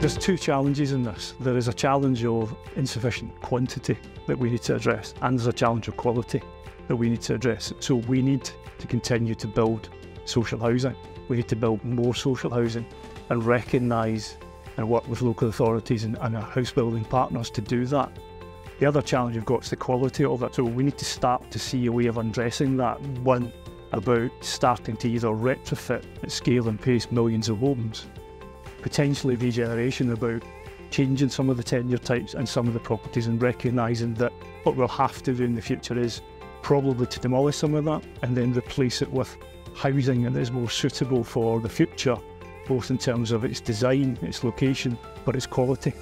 There's two challenges in this. There is a challenge of insufficient quantity that we need to address, and there's a challenge of quality that we need to address. So we need to continue to build social housing. We need to build more social housing and recognise and work with local authorities and our house building partners to do that. The other challenge we've got is the quality of it. So we need to start to see a way of addressing that. One, about starting to either retrofit at scale and pace millions of homes, potentially regeneration, about changing some of the tenure types and some of the properties, and recognising that what we'll have to do in the future is probably to demolish some of that and then replace it with housing that is more suitable for the future, both in terms of its design, its location, but its quality.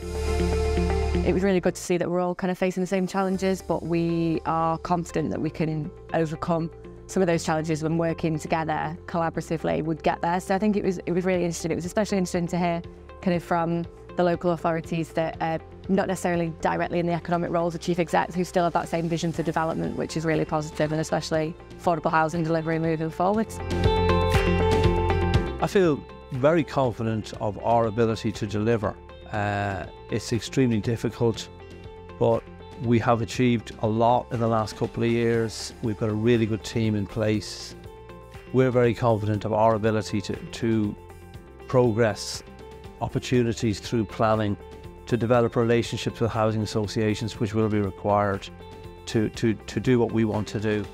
It was really good to see that we're all kind of facing the same challenges, but we are confident that we can overcome some of those challenges when working together collaboratively would get there. So I think it was really interesting. It was especially interesting to hear kind of from the local authorities that are not necessarily directly in the economic roles of chief execs, who still have that same vision for development, which is really positive, and especially affordable housing delivery moving forward. I feel very confident of our ability to deliver. It's extremely difficult, but we have achieved a lot in the last couple of years. We've got a really good team in place. We're very confident of our ability to progress opportunities through planning, to develop relationships with housing associations, which will be required to do what we want to do.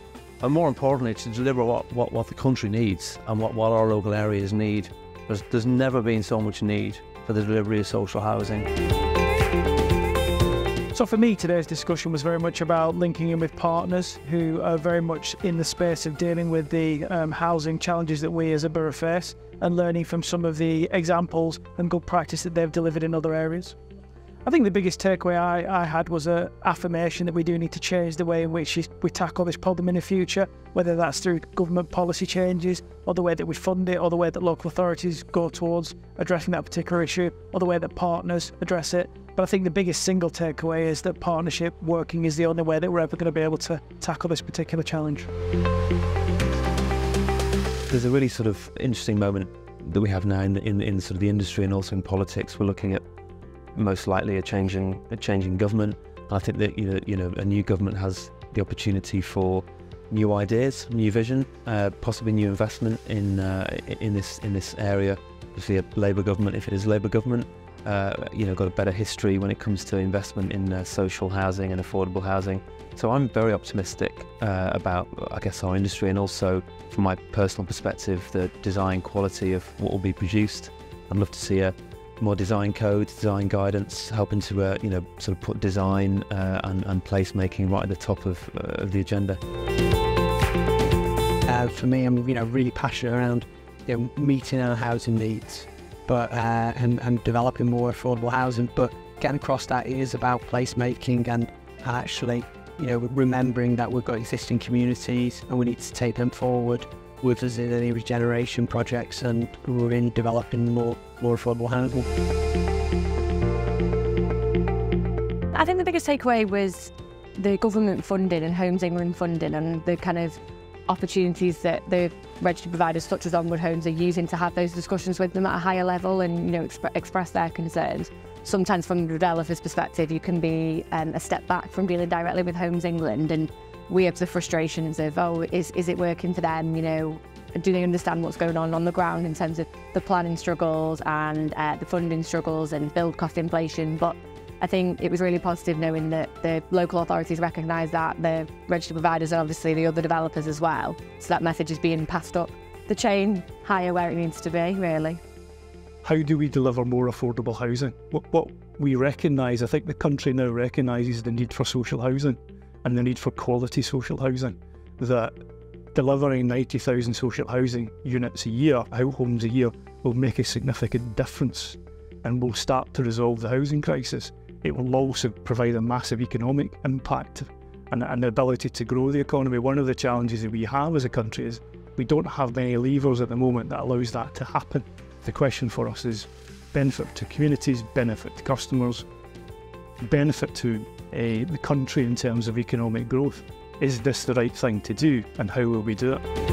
And more importantly, to deliver what the country needs and what our local areas need. There's never been so much need for the delivery of social housing. So for me, today's discussion was very much about linking in with partners who are very much in the space of dealing with the housing challenges that we as a borough face, and learning from some of the examples and good practice that they've delivered in other areas. I think the biggest takeaway I had was an affirmation that we do need to change the way in which we tackle this problem in the future, whether that's through government policy changes, or the way that we fund it, or the way that local authorities go towards addressing that particular issue, or the way that partners address it. But I think the biggest single takeaway is that partnership working is the only way that we're ever going to be able to tackle this particular challenge. There's a really sort of interesting moment that we have now in sort of the industry and also in politics. We're looking at most likely a changing government. I think that you know a new government has the opportunity for new ideas, new vision, possibly new investment in this area. Obviously, a Labour government, if it is a Labour government, got a better history when it comes to investment in social housing and affordable housing. So I'm very optimistic about, I guess, our industry, and also from my personal perspective, the design quality of what will be produced. I'd love to see more design codes, design guidance, helping to sort of put design and placemaking right at the top of the agenda. For me, I'm really passionate around meeting our housing needs, but and developing more affordable housing. But getting across that is about placemaking and actually remembering that we've got existing communities and we need to take them forward with us in any regeneration projects, and we're in developing more affordable housing. I think the biggest takeaway was the government funding and Homes England funding, and the kind of opportunities that the registered providers such as Onward Homes are using to have those discussions with them at a higher level and express their concerns. Sometimes from the developer's perspective, you can be a step back from dealing directly with Homes England, and we have the frustrations of, is it working for them? Do they understand what's going on the ground in terms of the planning struggles and the funding struggles and build cost inflation? But I think it was really positive knowing that the local authorities recognise that, the registered providers and obviously the other developers as well. So that message is being passed up the chain higher where it needs to be, really. How do we deliver more affordable housing? What we recognise, I think the country now recognises the need for social housing and the need for quality social housing, that delivering 90,000 social housing units a year, homes a year, will make a significant difference and will start to resolve the housing crisis. It will also provide a massive economic impact and the ability to grow the economy. One of the challenges that we have as a country is we don't have many levers at the moment that allows that to happen. The question for us is benefit to communities, benefit to customers, benefit to the country in terms of economic growth. Is this the right thing to do, and how will we do it?